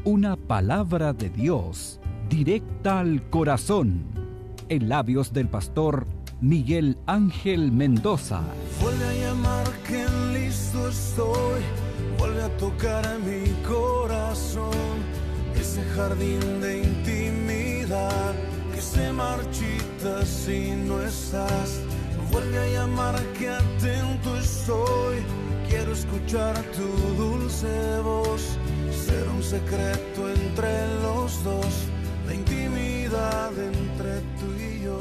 Una palabra de Dios, directa al corazón, en labios del pastor Miguel Ángel Mendoza. Vuelve a llamar que listo estoy, vuelve a tocar a mi corazón, ese jardín de intimidad que se marchita si no estás. Vuelve a llamar que atento estoy, quiero escuchar tu dulce voz, ser un secreto entre los dos, la intimidad entre tú y yo.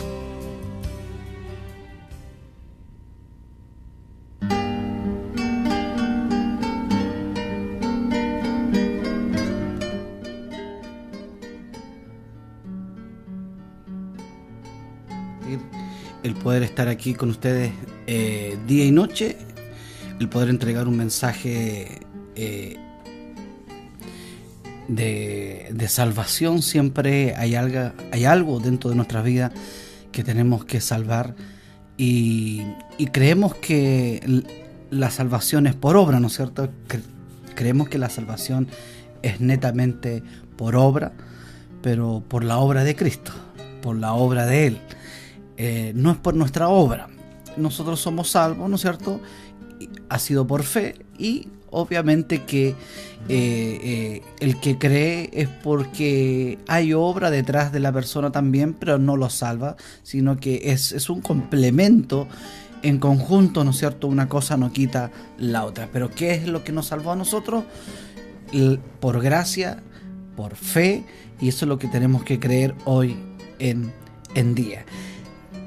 El poder estar aquí con ustedes día y noche, el poder entregar un mensaje de salvación. Siempre hay algo dentro de nuestra vida que tenemos que salvar, y creemos que la salvación es por obra, ¿no es cierto? Creemos que la salvación es netamente por obra, pero por la obra de Cristo, por la obra de Él. No es por nuestra obra. Nosotros somos salvos, ¿no es cierto? Ha sido por fe, y obviamente que el que cree es porque hay obra detrás de la persona también, pero no lo salva, sino que es un complemento en conjunto, ¿no es cierto? Una cosa no quita la otra. Pero ¿qué es lo que nos salvó a nosotros? Por gracia, por fe, y eso es lo que tenemos que creer hoy en día.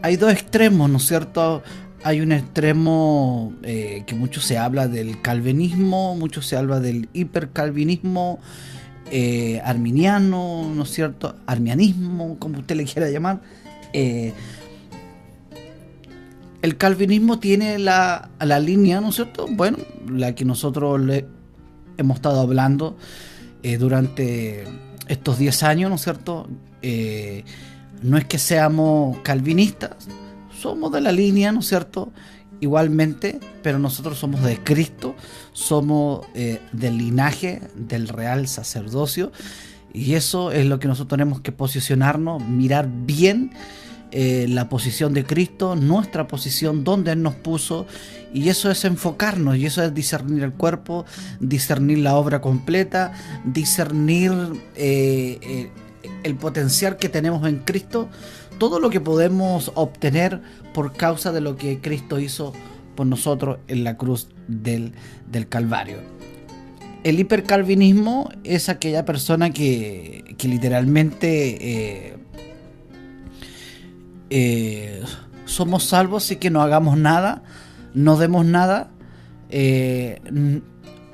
Hay dos extremos, ¿no es cierto? Hay un extremo que mucho se habla del calvinismo, mucho se habla del hipercalvinismo, arminiano, ¿no es cierto? Armianismo, como usted le quiera llamar. El calvinismo tiene la línea, ¿no es cierto? Bueno, la que nosotros le hemos estado hablando durante estos 10 años, ¿no es cierto? No es que seamos calvinistas, somos de la línea, ¿no es cierto? Igualmente, pero nosotros somos de Cristo, somos del linaje del real sacerdocio, y eso es lo que nosotros tenemos que posicionarnos, mirar bien la posición de Cristo, nuestra posición, donde Él nos puso, y eso es enfocarnos, y eso es discernir el cuerpo, discernir la obra completa, discernir el potencial que tenemos en Cristo, todo lo que podemos obtener por causa de lo que Cristo hizo por nosotros en la cruz del Calvario. El hipercalvinismo es aquella persona que literalmente somos salvos, así que no hagamos nada, no demos nada,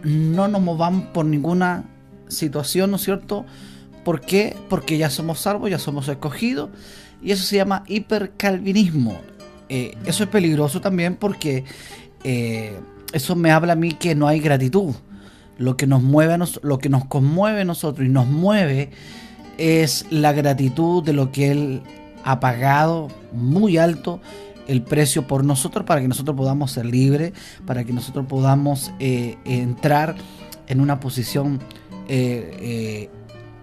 no nos movamos por ninguna situación, ¿no es cierto? ¿Por qué? Porque ya somos salvos, ya somos escogidos, y eso se llama hipercalvinismo. Eso es peligroso también, porque eso me habla a mí que no hay gratitud. Lo que nos mueve, lo que nos conmueve a nosotros y nos mueve es la gratitud de lo que Él ha pagado muy alto el precio por nosotros, para que nosotros podamos ser libres, para que nosotros podamos entrar en una posición,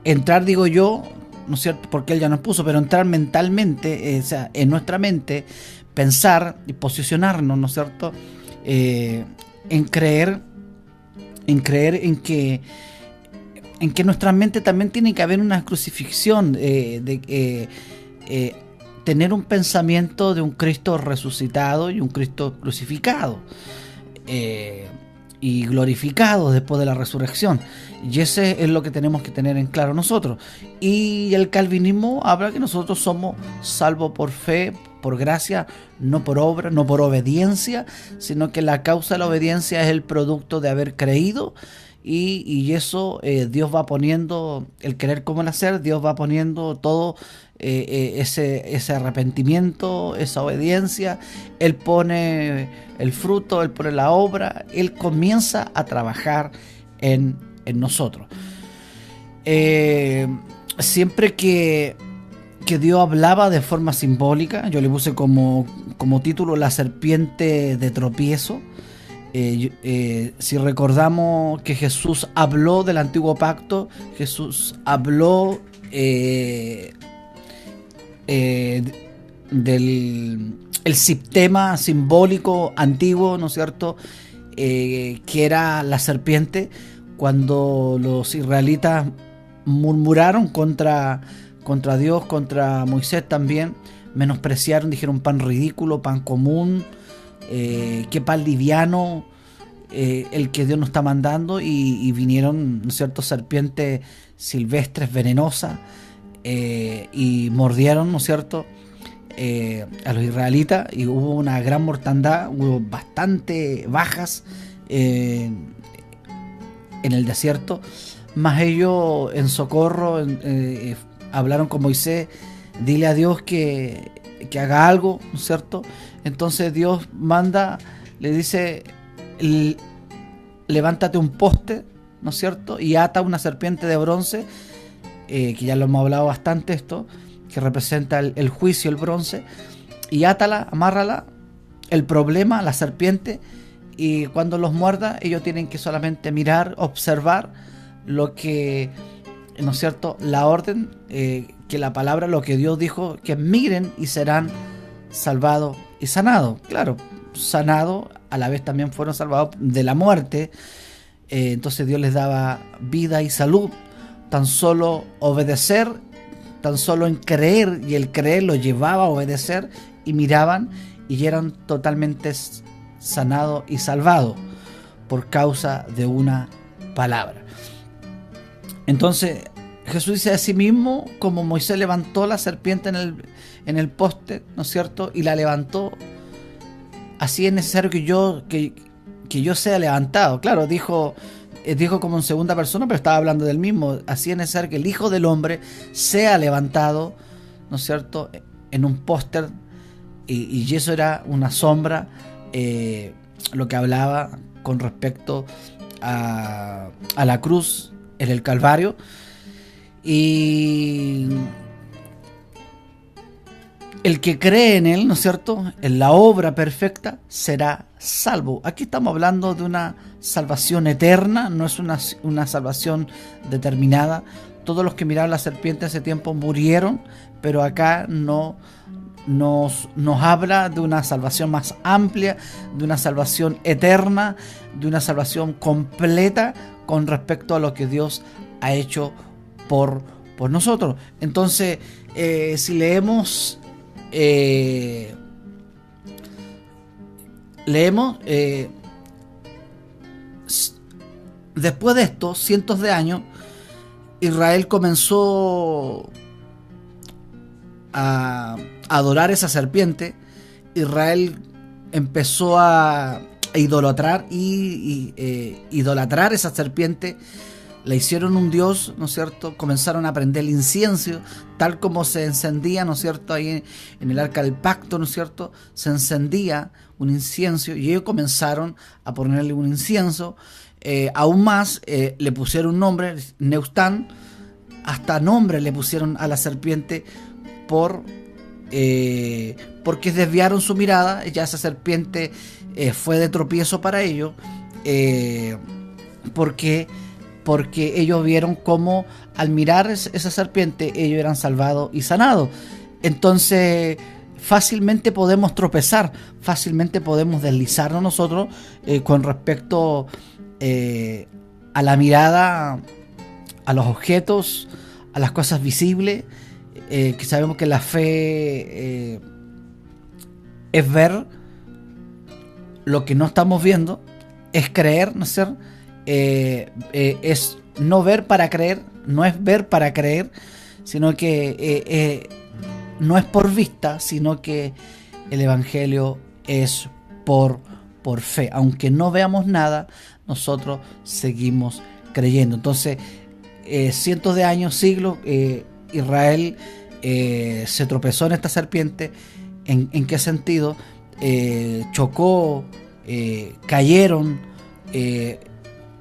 entrar, digo yo, ¿no es cierto? Porque Él ya nos puso, pero entrar mentalmente, o sea, en nuestra mente, pensar y posicionarnos, ¿no es cierto? En creer en que nuestra mente también tiene que haber una crucifixión, tener un pensamiento de un Cristo resucitado y un Cristo crucificado y glorificado después de la resurrección. Y ese es lo que tenemos que tener en claro nosotros. Y el calvinismo habla que nosotros somos salvos por fe, por gracia, no por obra, no por obediencia, sino que la causa de la obediencia es el producto de haber creído, y eso Dios va poniendo el querer como el hacer, Dios va poniendo todo ese arrepentimiento, esa obediencia. Él pone el fruto, Él pone la obra, Él comienza a trabajar en nosotros. Siempre que Dios hablaba de forma simbólica, yo le puse como título la serpiente de tropiezo. Si recordamos que Jesús habló del antiguo pacto, Jesús habló del el sistema simbólico antiguo, ¿no es cierto?, que era la serpiente. Cuando los israelitas murmuraron contra Dios, contra Moisés también, menospreciaron, dijeron pan ridículo, pan común, qué pan liviano el que Dios nos está mandando, y vinieron, ¿no es cierto?, serpientes silvestres venenosas, y mordieron, ¿no es cierto?, a los israelitas, y hubo una gran mortandad, hubo bastante bajas en el desierto. Mas ellos en socorro hablaron con Moisés: dile a Dios que haga algo, ¿no es cierto? Entonces Dios manda, le dice: levántate un poste, ¿no es cierto?, y ata una serpiente de bronce, que ya lo hemos hablado bastante esto, que representa el juicio, el bronce, y átala, amárrala, el problema, la serpiente, y cuando los muerda, ellos tienen que solamente mirar, observar lo que, ¿no es cierto?, la orden, que la palabra, lo que Dios dijo, que miren y serán salvados y sanados. Claro, sanados, a la vez también fueron salvados de la muerte. Entonces Dios les daba vida y salud. Tan solo obedecer, tan solo en creer, y el creer lo llevaba a obedecer, y miraban y eran totalmente sanados y salvados por causa de una palabra. Entonces Jesús dice: a sí mismo, como Moisés levantó la serpiente en el poste, ¿no es cierto?, y la levantó, así es necesario que yo sea levantado. Claro, dijo como en segunda persona, pero estaba hablando del mismo. Así es necesario que el Hijo del Hombre sea levantado, ¿no es cierto?, en un póster, y eso era una sombra, lo que hablaba con respecto a la cruz en el Calvario. Y el que cree en él, ¿no es cierto?, en la obra perfecta, será salvo. Aquí estamos hablando de una salvación eterna, no es una salvación determinada. Todos los que miraron la serpiente hace tiempo murieron, pero acá no nos habla de una salvación más amplia, de una salvación eterna, de una salvación completa con respecto a lo que Dios ha hecho por nosotros. Entonces, si leemos después de esto, cientos de años, Israel comenzó a adorar esa serpiente. Israel empezó a idolatrar idolatrar esa serpiente. Le hicieron un dios, ¿no es cierto? Comenzaron a prender el incienso, tal como se encendía, ¿no es cierto?, ahí en el arca del pacto, ¿no es cierto?, se encendía un incienso, y ellos comenzaron a ponerle un incienso. Aún más, le pusieron un nombre, Neustán, hasta nombre le pusieron a la serpiente porque desviaron su mirada. Ya esa serpiente fue de tropiezo para ellos, porque ellos vieron cómo al mirar esa serpiente ellos eran salvados y sanados. Entonces fácilmente podemos tropezar, fácilmente podemos deslizarnos nosotros con respecto a la mirada, a los objetos, a las cosas visibles, que sabemos que la fe es ver lo que no estamos viendo, es creer, ¿no es cierto? Es no ver para creer, no es ver para creer, sino que no es por vista, sino que el Evangelio es por fe. Aunque no veamos nada, nosotros seguimos creyendo. Entonces, cientos de años, siglos, Israel se tropezó en esta serpiente. ¿En qué sentido? Chocó, cayeron.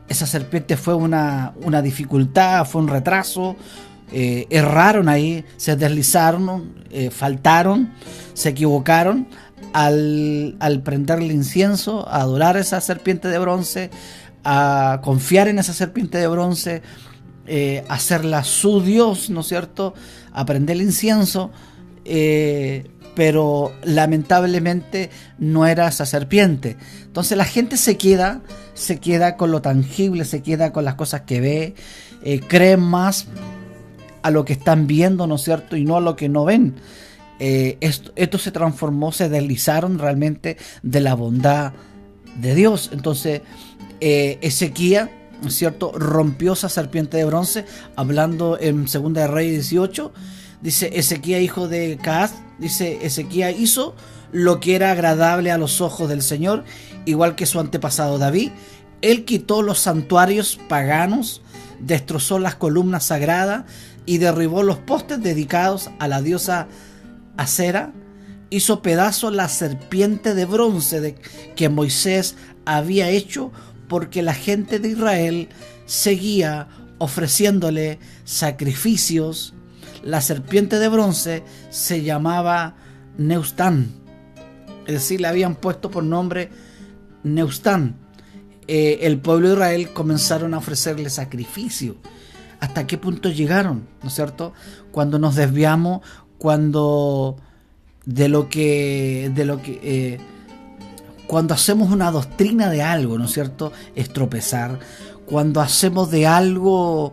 Esa serpiente fue una dificultad, fue un retraso. Erraron ahí, se deslizaron, faltaron, se equivocaron, al prenderle incienso, a adorar esa serpiente de bronce, a confiar en esa serpiente de bronce, hacerla su Dios, ¿no es cierto?, a prender el incienso, pero lamentablemente no era esa serpiente. Entonces la gente se queda con lo tangible, se queda con las cosas que ve, creen más a lo que están viendo, ¿no es cierto?, y no a lo que no ven. Esto se transformó, se deslizaron realmente de la bondad de Dios. Entonces Ezequías, ¿no es cierto?, rompió esa serpiente de bronce, hablando en 2 de Reyes 18, dice Ezequías, hijo de Caaz, dice Ezequías hizo lo que era agradable a los ojos del Señor, igual que su antepasado David. Él quitó los santuarios paganos, destrozó las columnas sagradas y derribó los postes dedicados a la diosa Acera. Hizo pedazos la serpiente de bronce que Moisés había hecho, porque la gente de Israel seguía ofreciéndole sacrificios. La serpiente de bronce se llamaba Neustán, es decir, le habían puesto por nombre Neustán. El pueblo de Israel comenzaron a ofrecerle sacrificio. ¿Hasta qué punto llegaron? ¿No es cierto? Cuando nos desviamos, cuando cuando hacemos una doctrina de algo, ¿no es cierto?, es tropezar. Cuando hacemos de algo,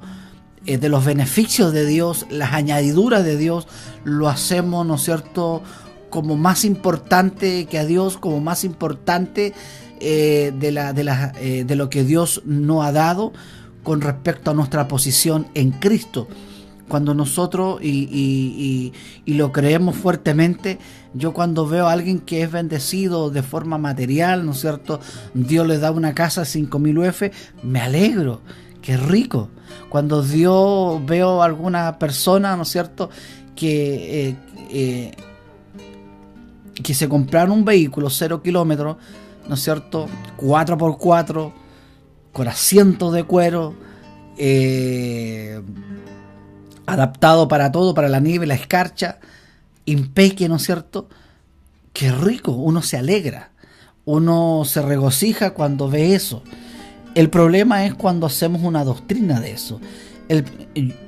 de los beneficios de Dios, las añadiduras de Dios, lo hacemos, ¿no es cierto?, como más importante que a Dios, como más importante de lo que Dios nos ha dado con respecto a nuestra posición en Cristo. Cuando nosotros, y lo creemos fuertemente, yo cuando veo a alguien que es bendecido de forma material, ¿no es cierto?, Dios le da una casa de 5.000 UF, me alegro, qué rico. Cuando Dios veo a alguna persona, ¿no es cierto?, que se compraron un vehículo 0 kilómetros, ¿no es cierto?, 4x4, con asientos de cuero, adaptado para todo, para la nieve, la escarcha, impeque, ¿no es cierto? Qué rico, uno se alegra, uno se regocija cuando ve eso. El problema es cuando hacemos una doctrina de eso.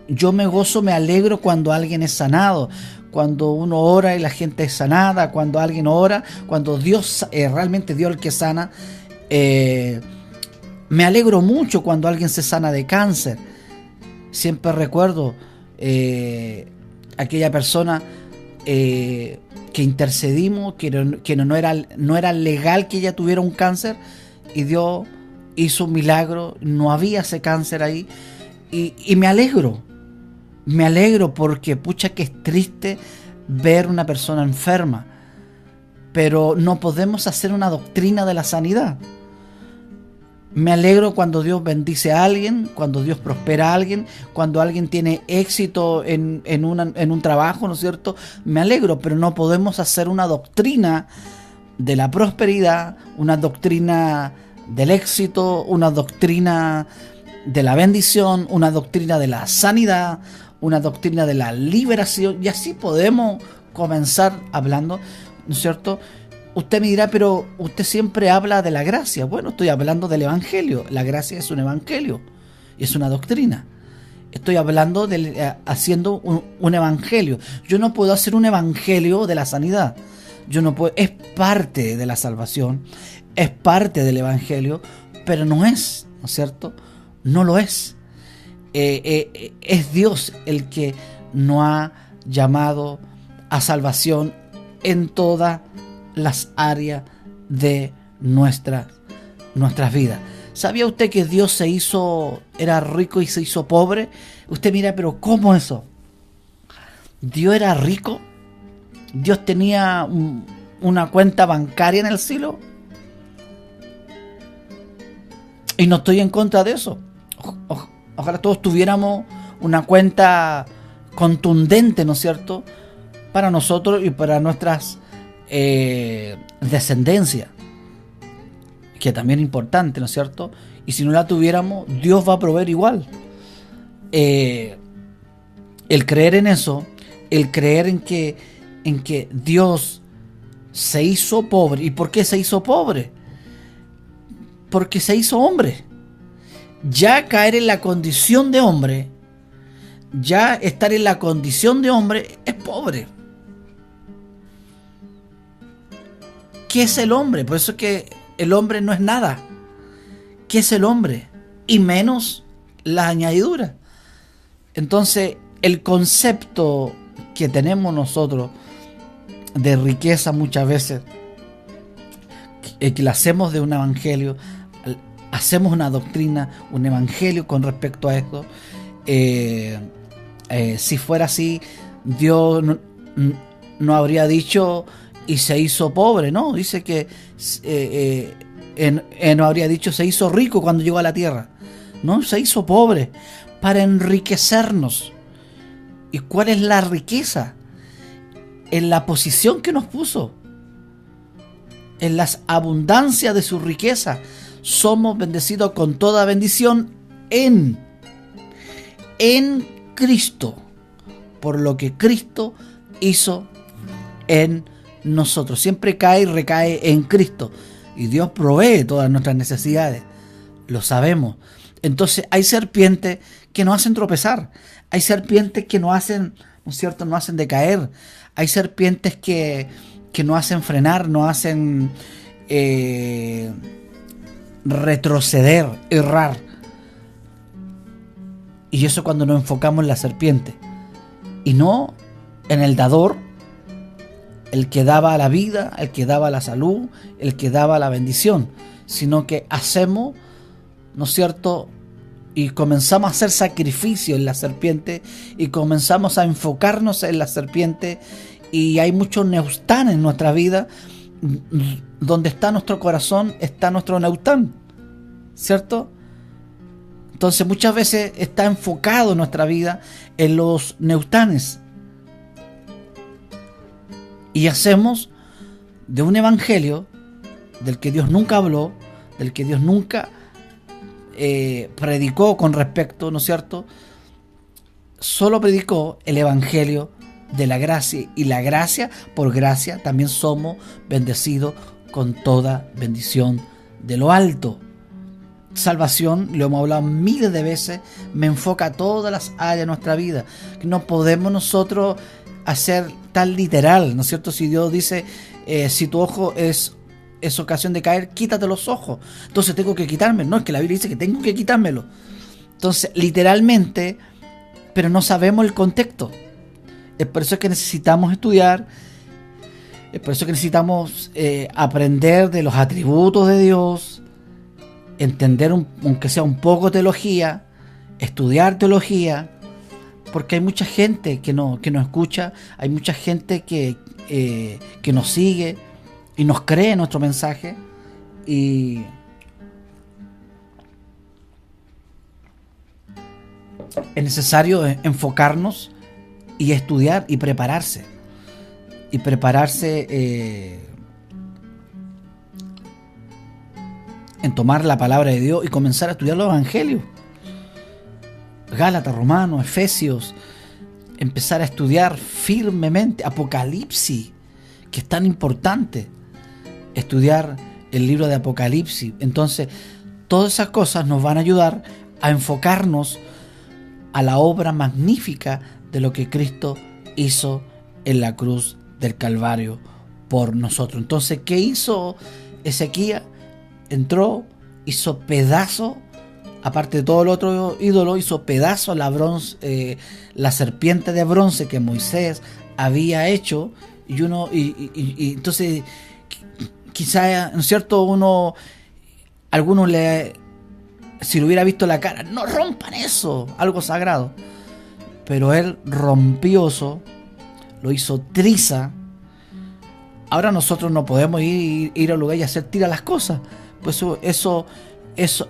Yo me gozo, me alegro cuando alguien es sanado, cuando uno ora y la gente es sanada, cuando alguien ora, cuando Dios, realmente Dios el que sana. Me alegro mucho cuando alguien se sana de cáncer. Siempre recuerdo aquella persona que intercedimos, que no era legal que ella tuviera un cáncer, y Dios hizo un milagro, no había ese cáncer ahí, y me alegro porque pucha que es triste ver una persona enferma, pero no podemos hacer una doctrina de la sanidad. Me alegro cuando Dios bendice a alguien, cuando Dios prospera a alguien, cuando alguien tiene éxito en un trabajo, ¿no es cierto? Me alegro, pero no podemos hacer una doctrina de la prosperidad, una doctrina del éxito, una doctrina de la bendición, una doctrina de la sanidad, una doctrina de la liberación, y así podemos comenzar hablando, ¿no es cierto? Usted me dirá, pero usted siempre habla de la gracia. Bueno, estoy hablando del evangelio. La gracia es un evangelio, es una doctrina. Estoy hablando haciendo un evangelio. Yo no puedo hacer un evangelio de la sanidad. Yo no puedo. Es parte de la salvación, es parte del evangelio, pero no es, ¿no es cierto? No lo es. Es Dios el que nos ha llamado a salvación en todas las áreas de nuestras vidas. ¿Sabía usted que Dios era rico y se hizo pobre? Usted mira, pero ¿cómo eso? Dios era rico, Dios tenía una cuenta bancaria en el cielo, y no estoy en contra de eso. Ojalá todos tuviéramos una cuenta contundente, ¿no es cierto?, para nosotros y para nuestras descendencia, que también es importante, ¿no es cierto? Y si no la tuviéramos, Dios va a proveer igual. El creer en eso, el creer en que Dios se hizo pobre. ¿Y por qué se hizo pobre? Porque se hizo hombre. Ya caer en la condición de hombre, ya estar en la condición de hombre es pobre. ¿Qué es el hombre? Por eso es que el hombre no es nada. ¿Qué es el hombre? Y menos las añadiduras. Entonces, el concepto que tenemos nosotros de riqueza muchas veces, que le hacemos de un evangelio, hacemos una doctrina, un evangelio con respecto a esto. Si fuera así, Dios no habría dicho y se hizo pobre, ¿no? Dice que no habría dicho se hizo rico cuando llegó a la tierra. No, se hizo pobre para enriquecernos. ¿Y cuál es la riqueza? En la posición que nos puso, en las abundancias de su riqueza. Somos bendecidos con toda bendición en Cristo, por lo que Cristo hizo en nosotros. Siempre cae y recae en Cristo, y Dios provee todas nuestras necesidades, lo sabemos. Entonces hay serpientes que nos hacen tropezar, hay serpientes que nos hacen, ¿no es cierto?, nos hacen decaer, hay serpientes que nos hacen frenar, nos hacen retroceder, errar. Y eso cuando nos enfocamos en la serpiente y no en el dador, el que daba la vida, el que daba la salud, el que daba la bendición, sino que hacemos, ¿no es cierto?, y comenzamos a hacer sacrificio en la serpiente y comenzamos a enfocarnos en la serpiente, y hay muchos neustán en nuestra vida. Donde está nuestro corazón está nuestro neustán, ¿cierto? Entonces muchas veces está enfocado nuestra vida en los neustanes, y hacemos de un evangelio del que Dios nunca habló, del que Dios nunca predicó con respecto, ¿no es cierto? Solo predicó el evangelio de la gracia, y la gracia, por gracia también somos bendecidos con toda bendición de lo alto. Salvación, lo hemos hablado miles de veces, me enfoca a todas las áreas de nuestra vida. No podemos nosotros hacer tan literal, ¿no es cierto? Si Dios dice, si tu ojo es ocasión de caer, quítate los ojos. Entonces tengo que quitármelo. No, es que la Biblia dice que tengo que quitármelo. Entonces, literalmente, pero no sabemos el contexto. Es por eso que necesitamos estudiar, es por eso que necesitamos aprender de los atributos de Dios, entender aunque sea un poco teología, estudiar teología, porque hay mucha gente que nos escucha, hay mucha gente que nos sigue y nos cree nuestro mensaje, y es necesario enfocarnos y estudiar y prepararse en tomar la palabra de Dios y comenzar a estudiar los evangelios, Gálatas, Romanos, Efesios, empezar a estudiar firmemente Apocalipsis, que es tan importante, estudiar el libro de Apocalipsis. Entonces, todas esas cosas nos van a ayudar a enfocarnos a la obra magnífica de lo que Cristo hizo en la cruz del Calvario por nosotros. Entonces, ¿qué hizo Ezequías? Entró, hizo pedazo, aparte de todo el otro ídolo, hizo pedazo la serpiente de bronce que Moisés había hecho, y entonces quizá, ¿no es cierto?, algunos si lo hubiera visto la cara, no rompan eso, algo sagrado. Pero él rompió eso, lo hizo triza. Ahora nosotros no podemos ir al lugar y hacer tira las cosas. Pues eso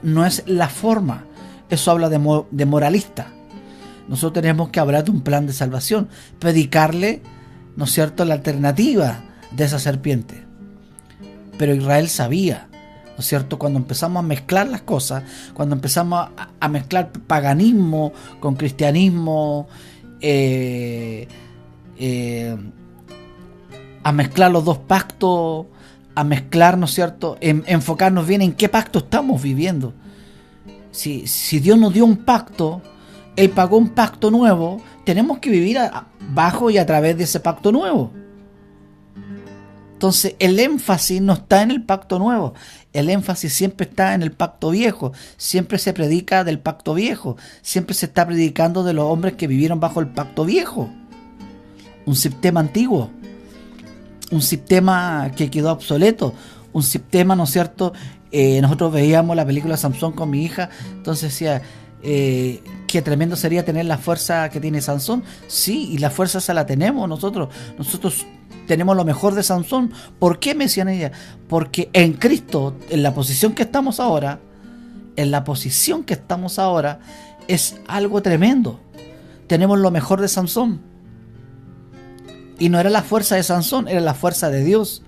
no es la forma. Eso habla de moralista. Nosotros tenemos que hablar de un plan de salvación, predicarle, ¿no es cierto?, la alternativa de esa serpiente. Pero Israel sabía, ¿no es cierto?, cuando empezamos a mezclar las cosas, cuando empezamos a mezclar paganismo con cristianismo, a mezclar los dos pactos, a mezclar, ¿no es cierto?, enfocarnos bien en qué pacto estamos viviendo. Si Dios nos dio un pacto, Él pagó un pacto nuevo, tenemos que vivir bajo y a través de ese pacto nuevo. Entonces el énfasis no está en el pacto nuevo, el énfasis siempre está en el pacto viejo, siempre se predica del pacto viejo, siempre se está predicando de los hombres que vivieron bajo el pacto viejo, un sistema antiguo, un sistema que quedó obsoleto, un sistema, ¿no es cierto? Nosotros veíamos la película Sansón con mi hija, entonces decía, qué tremendo sería tener la fuerza que tiene Sansón. Sí, y la fuerza esa la tenemos nosotros tenemos lo mejor de Sansón. ¿Por qué me decían ella? Porque en Cristo, en la posición que estamos ahora, es algo tremendo. Tenemos lo mejor de Sansón. Y no era la fuerza de Sansón, era la fuerza de Dios.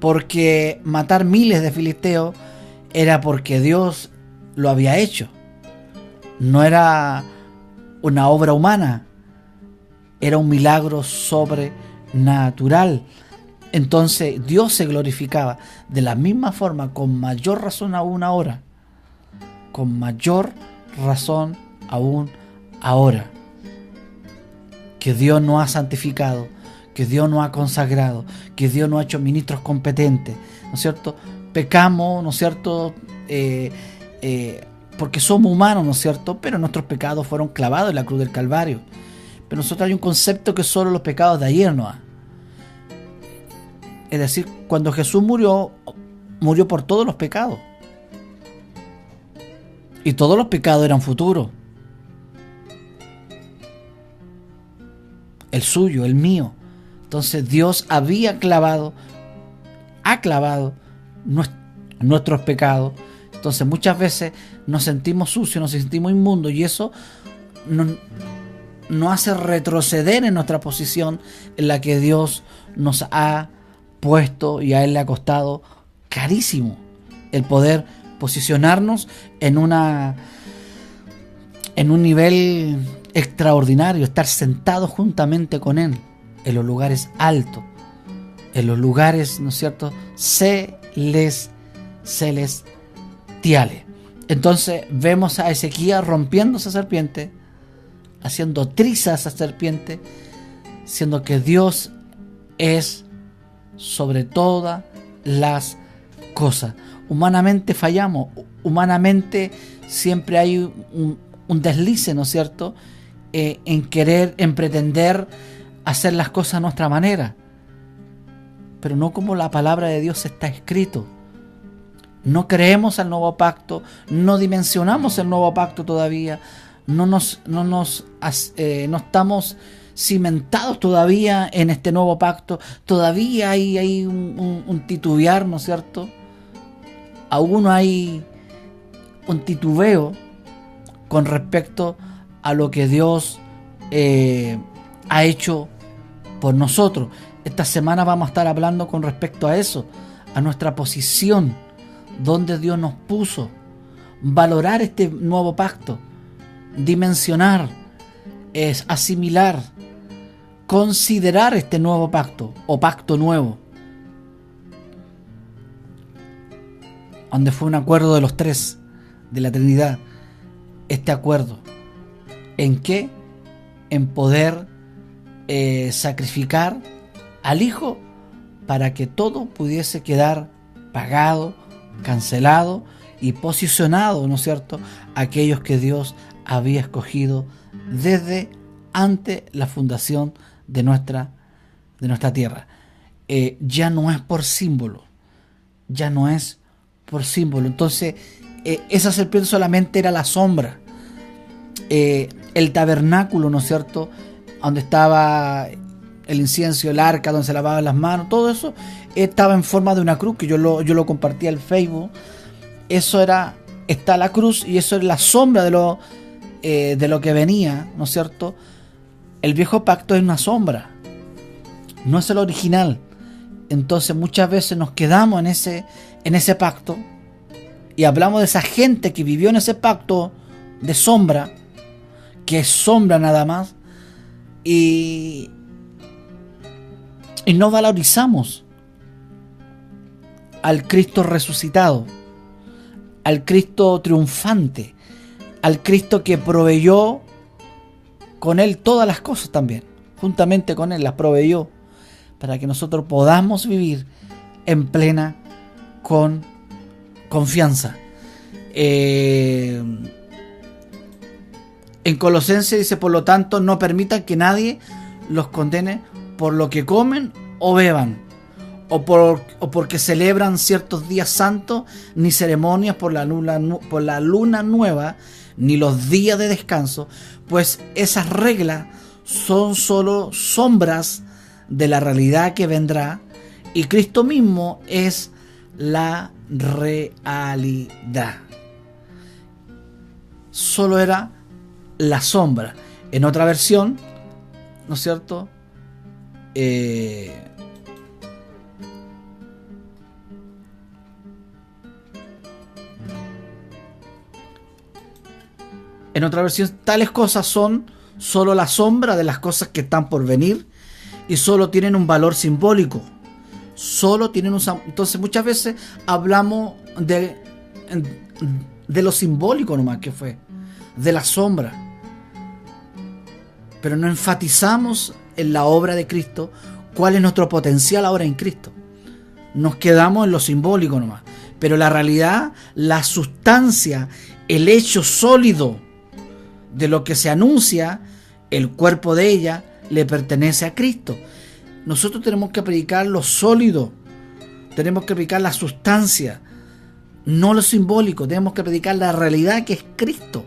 Porque matar miles de filisteos era porque Dios lo había hecho. No era una obra humana, era un milagro sobrenatural. Entonces Dios se glorificaba de la misma forma, con mayor razón aún ahora. Con mayor razón aún ahora. Que Dios nos ha santificado, que Dios nos ha consagrado, que Dios nos ha hecho ministros competentes, ¿no es cierto? Pecamos, ¿no es cierto? Porque somos humanos, ¿no es cierto? Pero nuestros pecados fueron clavados en la cruz del Calvario. Pero nosotros hay un concepto que es solo los pecados de ayer, ¿no? Es decir, cuando Jesús murió por todos los pecados. Y todos los pecados eran futuros. El suyo, el mío. Entonces Dios ha clavado nuestros pecados. Entonces muchas veces nos sentimos sucios, nos sentimos inmundos, y eso nos hace retroceder en nuestra posición en la que Dios nos ha puesto, y a Él le ha costado carísimo el poder posicionarnos en un nivel extraordinario, estar sentados juntamente con Él en los lugares altos, en los lugares, ¿no es cierto?, celestiales. Entonces vemos a Ezequías rompiendo esa serpiente, haciendo trizas a esa serpiente, siendo que Dios es sobre todas las cosas. Humanamente fallamos, humanamente siempre hay un deslice, ¿no es cierto?, en pretender hacer las cosas a nuestra manera, pero no como la palabra de Dios está escrito. No creemos al nuevo pacto, no dimensionamos el nuevo pacto todavía, no estamos cimentados todavía en este nuevo pacto, todavía hay un titubear, ¿no es cierto? Aún hay un titubeo con respecto a lo que Dios ha hecho por nosotros. Esta semana vamos a estar hablando con respecto a eso, a nuestra posición, donde Dios nos puso, valorar este nuevo pacto, dimensionar, es asimilar, considerar este nuevo pacto o pacto nuevo, donde fue un acuerdo de los tres de la Trinidad. Este acuerdo, ¿en qué? En poder sacrificar al Hijo para que todo pudiese quedar pagado, cancelado y posicionado, ¿no es cierto?, aquellos que Dios había escogido desde antes la fundación de nuestra tierra. Ya no es por símbolo, entonces esa serpiente solamente era la sombra. El tabernáculo, ¿no es cierto?, donde estaba el incienso, el arca, donde se lavaban las manos, todo eso estaba en forma de una cruz, que yo lo compartí al Facebook. Está la cruz, y eso es la sombra de lo que venía, ¿no es cierto? El viejo pacto es una sombra, no es el original. Entonces muchas veces nos quedamos en ese pacto y hablamos de esa gente que vivió en ese pacto de sombra, que es sombra nada más, y y no valorizamos al Cristo resucitado, al Cristo triunfante, al Cristo que proveyó con Él todas las cosas también, juntamente con Él las proveyó, para que nosotros podamos vivir en plena confianza. En Colosenses dice, por lo tanto, no permitan que nadie los condene por lo que comen o beban, o porque celebran ciertos días santos, ni ceremonias por la luna nueva, ni los días de descanso, pues esas reglas son solo sombras de la realidad que vendrá, y Cristo mismo es la realidad. Solo era la sombra. En otra versión, ¿no es cierto? En otra versión, tales cosas son solo la sombra de las cosas que están por venir y solo tienen un valor simbólico. Entonces muchas veces hablamos de lo simbólico nomás que fue, de la sombra, pero no enfatizamos en la obra de Cristo, cuál es nuestro potencial ahora en Cristo. Nos quedamos en lo simbólico nomás, pero la realidad, la sustancia, el hecho sólido de lo que se anuncia, el cuerpo de ella le pertenece a Cristo. Nosotros tenemos que predicar lo sólido, tenemos que predicar la sustancia, no lo simbólico, tenemos que predicar la realidad que es Cristo.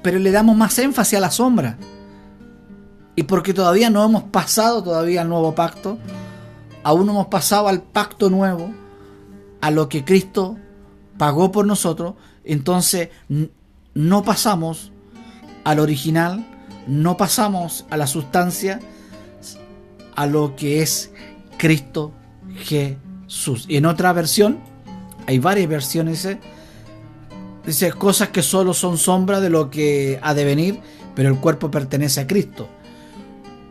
Pero le damos más énfasis a la sombra. Y porque todavía no hemos pasado todavía al nuevo pacto, aún no hemos pasado al pacto nuevo, a lo que Cristo pagó por nosotros, entonces no pasamos al original, no pasamos a la sustancia, a lo que es Cristo Jesús. Y en otra versión, hay varias versiones, dice cosas que solo son sombra de lo que ha de venir, pero el cuerpo pertenece a Cristo,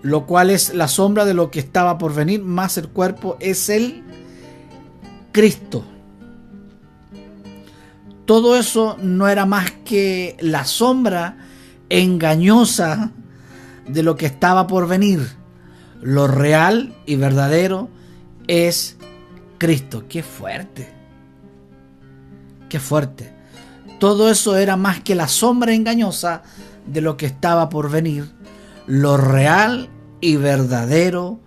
lo cual es la sombra de lo que estaba por venir, más el cuerpo es el Cristo. Todo eso no era más que la sombra engañosa de lo que estaba por venir. Lo real y verdadero es Cristo. ¡Qué fuerte! ¡Qué fuerte! Todo eso era más que la sombra engañosa de lo que estaba por venir. Lo real y verdadero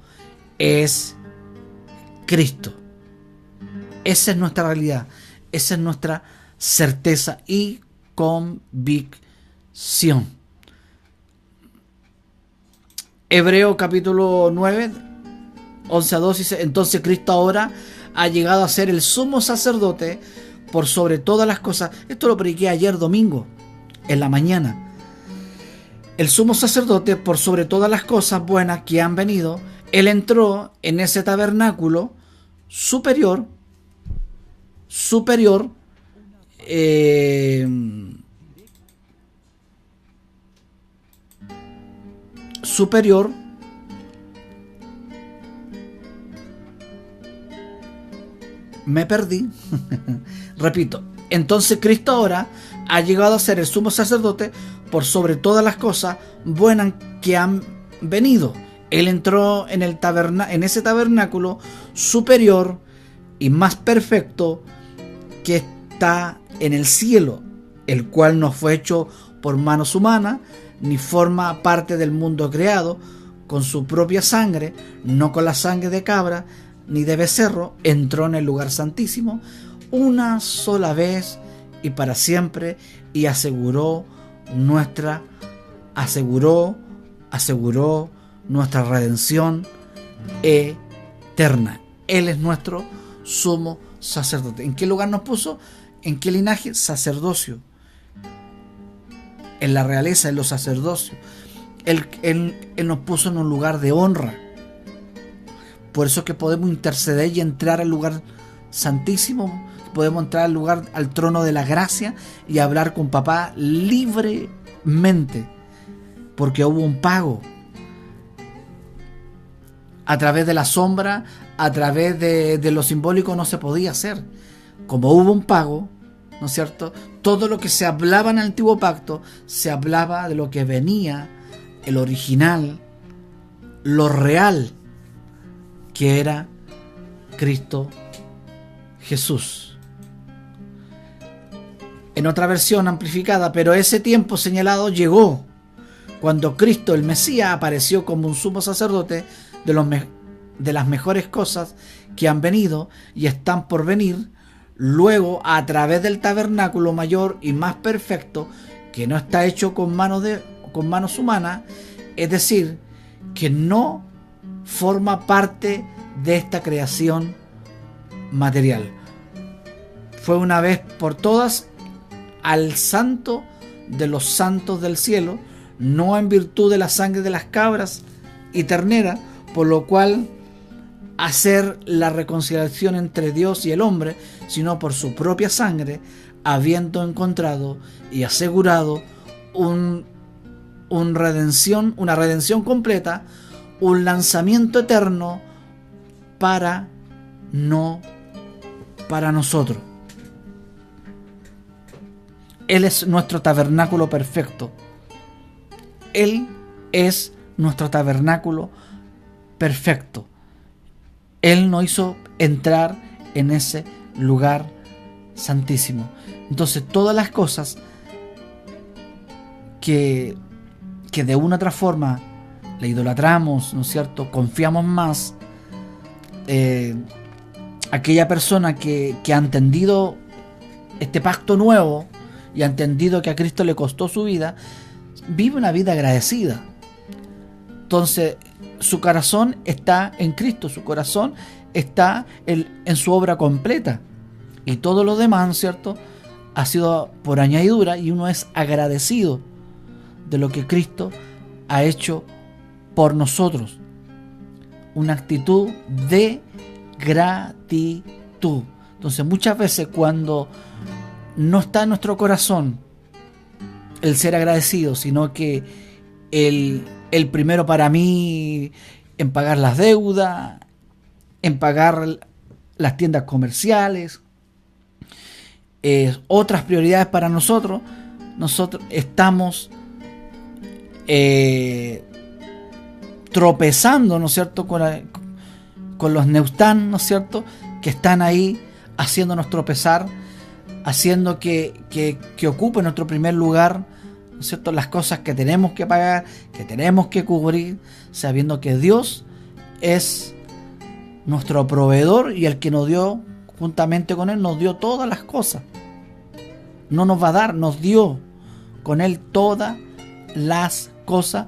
es Cristo. Esa es nuestra realidad. Esa es nuestra certeza y convicción. Hebreo capítulo 9, 11 a 12 dice, entonces Cristo ahora ha llegado a ser el sumo sacerdote por sobre todas las cosas. Esto lo prediqué ayer domingo, en la mañana. El sumo sacerdote por sobre todas las cosas buenas que han venido. Él entró en ese tabernáculo superior, me perdí. Repito, entonces Cristo ahora ha llegado a ser el sumo sacerdote por sobre todas las cosas buenas que han venido. Él entró en ese tabernáculo superior y más perfecto que está en el cielo, el cual no fue hecho por manos humanas, ni forma parte del mundo creado. Con su propia sangre, no con la sangre de cabra ni de becerro, entró en el lugar santísimo una sola vez y para siempre, y aseguró nuestra redención eterna. Él es nuestro sumo sacerdote. ¿En qué lugar nos puso? ¿En qué linaje? Sacerdocio. En la realeza, en los sacerdocios. Él nos puso en un lugar de honra. Por eso es que podemos interceder y entrar al lugar santísimo. Podemos entrar al trono de la gracia y hablar con papá libremente. Porque hubo un pago. a través de la sombra, a través de lo simbólico no se podía hacer. Como hubo un pago, ¿no es cierto? Todo lo que se hablaba en el antiguo pacto, se hablaba de lo que venía, el original, lo real, que era Cristo Jesús. En otra versión amplificada, pero ese tiempo señalado llegó cuando Cristo, el Mesías, apareció como un sumo sacerdote de las mejores cosas que han venido y están por venir, luego a través del tabernáculo mayor y más perfecto, que no está hecho con manos humanas, es decir, que no forma parte de esta creación material. Fue una vez por todas al santo de los santos del cielo, no en virtud de la sangre de las cabras y terneras, por lo cual hacer la reconciliación entre Dios y el hombre, sino por su propia sangre, habiendo encontrado y asegurado una redención completa, un lanzamiento eterno para nosotros. Él es nuestro tabernáculo perfecto. Él es nuestro tabernáculo perfecto. Él nos hizo entrar en ese lugar santísimo. Entonces todas las cosas que de una u otra forma le idolatramos, ¿no es cierto?, confiamos más, aquella persona que ha entendido este pacto nuevo y ha entendido que a Cristo le costó su vida, vive una vida agradecida. Entonces su corazón está en Cristo, su corazón está en su obra completa, y todo lo demás, ¿no es cierto?, ha sido por añadidura, y uno es agradecido de lo que Cristo ha hecho por nosotros. Una actitud de gratitud. Entonces muchas veces cuando no está en nuestro corazón el ser agradecido, sino que el primero para mí en pagar las deudas, en pagar las tiendas comerciales, otras prioridades para nosotros estamos tropezando, ¿no es cierto?, con los Neustán, ¿no es cierto?, que están ahí haciéndonos tropezar, haciendo que ocupe nuestro primer lugar, ¿no es cierto?, las cosas que tenemos que pagar, que tenemos que cubrir, sabiendo que Dios es nuestro proveedor y el que nos dio, juntamente con Él, nos dio todas las cosas. No nos va a dar, nos dio con Él todas las cosas,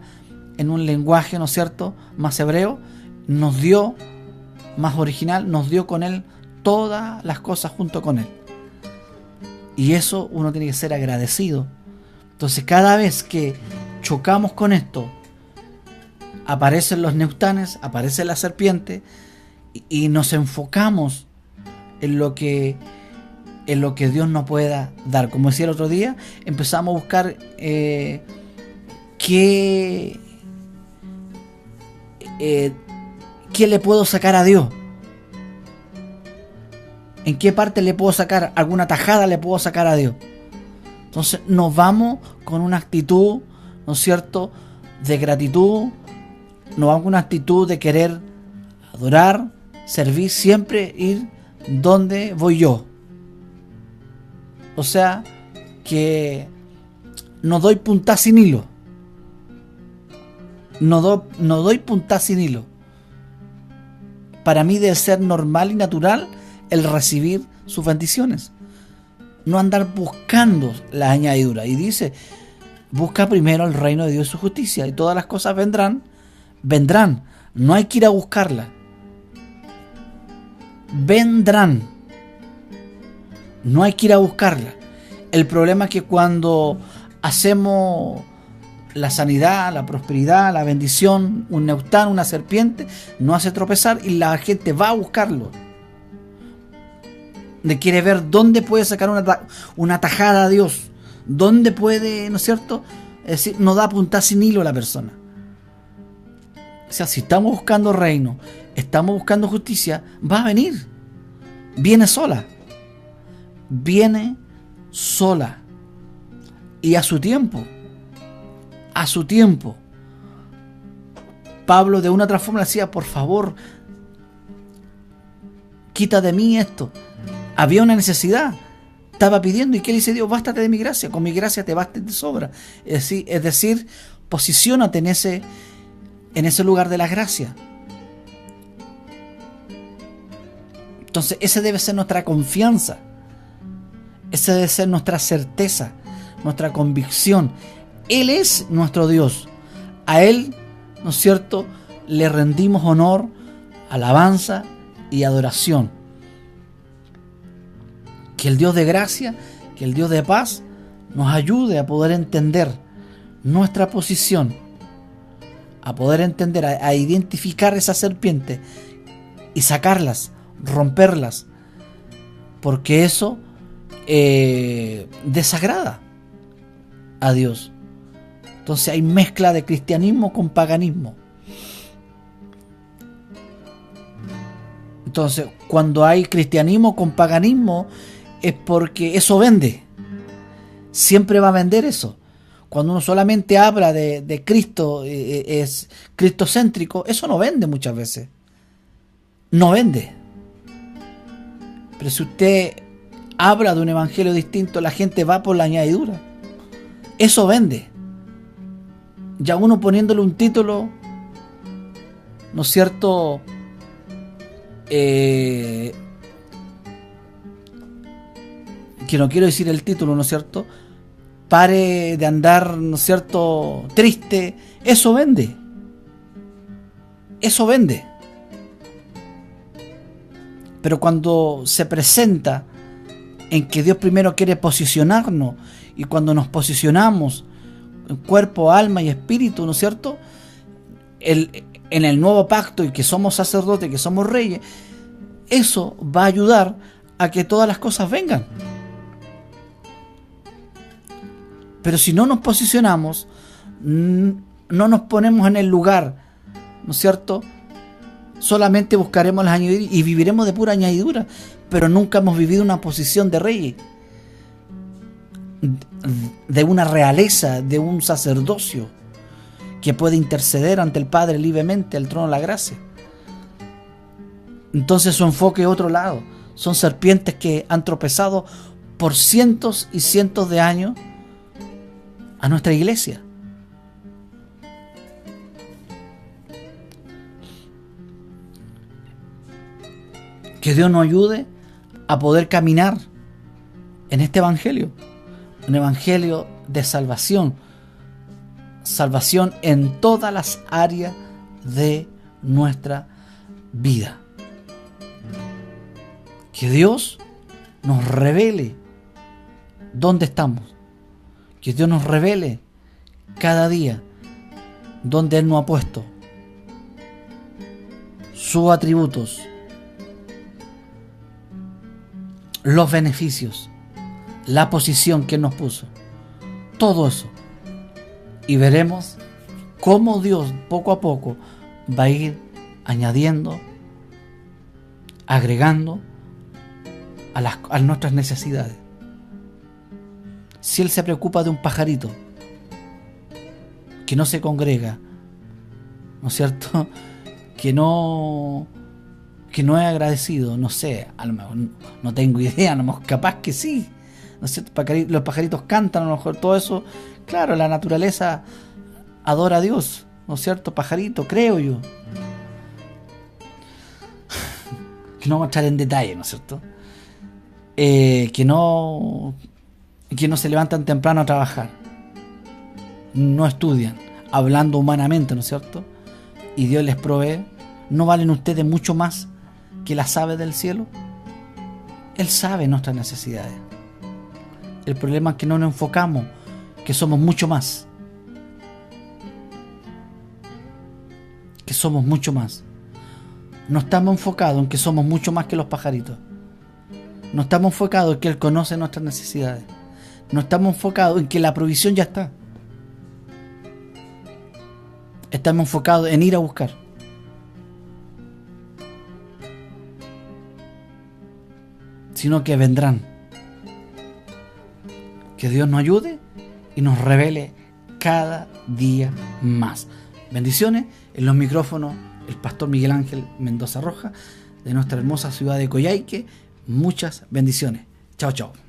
en un lenguaje, ¿no es cierto?, más hebreo, nos dio, más original, nos dio con Él todas las cosas junto con Él. Y eso uno tiene que ser agradecido. Entonces cada vez que chocamos con esto, aparecen los neustanes, aparece la serpiente, y nos enfocamos en lo que Dios nos pueda dar. Como decía el otro día, empezamos a buscar ¿qué le puedo sacar a Dios? ¿En qué parte le puedo sacar? ¿Alguna tajada le puedo sacar a Dios? Entonces nos vamos con una actitud, ¿no es cierto?, de gratitud, nos vamos con una actitud de querer adorar, servir, siempre ir donde voy yo. O sea, que no doy punta sin hilo. No doy punta sin hilo. Para mí debe ser normal y natural el recibir sus bendiciones. No andar buscando la añadidura. Y dice, busca primero el reino de Dios y su justicia, y todas las cosas vendrán. No hay que ir a buscarlas. Vendrán. No hay que ir a buscarlas. El problema es que cuando hacemos la sanidad, la prosperidad, la bendición, un neustán, una serpiente, nos hace tropezar y la gente va a buscarlo. Quiere ver dónde puede sacar una tajada a Dios, dónde puede, ¿no es cierto?, es decir, no da punta sin hilo a la persona. O sea, si estamos buscando reino, estamos buscando justicia, va a venir. Viene sola. Viene sola. Y a su tiempo. A su tiempo. Pablo de una otra forma decía, por favor, quita de mí esto. Había una necesidad. Estaba pidiendo, y ¿qué le dice Dios? Bástate de mi gracia, con mi gracia te basta de sobra. Es decir, posiciónate en ese lugar de la gracia. Entonces, esa debe ser nuestra confianza. Esa debe ser nuestra certeza, nuestra convicción. Él es nuestro Dios. A Él, ¿no es cierto?, le rendimos honor, alabanza y adoración. Que el Dios de gracia, que el Dios de paz nos ayude a poder entender nuestra posición, a poder entender, a identificar esas serpientes y sacarlas, romperlas, porque eso desagrada a Dios. Entonces hay mezcla de cristianismo con paganismo. Entonces, cuando hay cristianismo con paganismo, es porque eso vende. Siempre va a vender eso. Cuando uno solamente habla de Cristo, es cristocéntrico, eso no vende muchas veces. No vende. Pero si usted habla de un evangelio distinto, la gente va por la añadidura. Eso vende. Ya uno poniéndole un título, ¿no es cierto?, que no quiero decir el título, ¿no es cierto?, pare de andar, ¿no es cierto?, triste. Eso vende. Eso vende. Pero cuando se presenta en que Dios primero quiere posicionarnos, y cuando nos posicionamos en cuerpo, alma y espíritu, ¿no es cierto?, en el nuevo pacto, y que somos sacerdotes, que somos reyes, eso va a ayudar a que todas las cosas vengan. Pero si no nos posicionamos, no nos ponemos en el lugar, ¿no es cierto?, solamente buscaremos las añadiduras y viviremos de pura añadidura, pero nunca hemos vivido una posición de rey, de una realeza, de un sacerdocio que puede interceder ante el Padre libremente al trono de la gracia. Entonces su enfoque es otro lado. Son serpientes que han tropezado por cientos y cientos de años a nuestra iglesia. Que Dios nos ayude a poder caminar en este evangelio. Un evangelio de salvación. Salvación en todas las áreas de nuestra vida. Que Dios nos revele dónde estamos. Que Dios nos revele cada día dónde Él nos ha puesto. Sus atributos. Los beneficios. La posición que Él nos puso. Todo eso. Y veremos cómo Dios poco a poco va a ir añadiendo, agregando a nuestras necesidades. Si Él se preocupa de un pajarito que no se congrega, ¿no es cierto?, que no es agradecido, no sé, a lo mejor no tengo idea, a lo mejor capaz que sí, ¿no es cierto? Los pajaritos cantan, a lo mejor todo eso. Claro, la naturaleza adora a Dios, ¿no es cierto? Pajarito, creo yo. Que no vamos a entrar en detalle, ¿no es cierto? Que no se levantan temprano a trabajar. No estudian, hablando humanamente, ¿no es cierto? Y Dios les provee. ¿No valen ustedes mucho más que las aves del cielo? Él sabe nuestras necesidades. El problema es que no nos enfocamos, que somos mucho más. Que somos mucho más. No estamos enfocados en que somos mucho más que los pajaritos. No estamos enfocados en que Él conoce nuestras necesidades. No estamos enfocados en que la provisión ya está. estamos enfocados en ir a buscar. Sino que vendrán. Que Dios nos ayude y nos revele cada día más. Bendiciones. En los micrófonos, el pastor Miguel Ángel Mendoza Roja, de nuestra hermosa ciudad de Coyhaique. Muchas bendiciones. Chao, chao.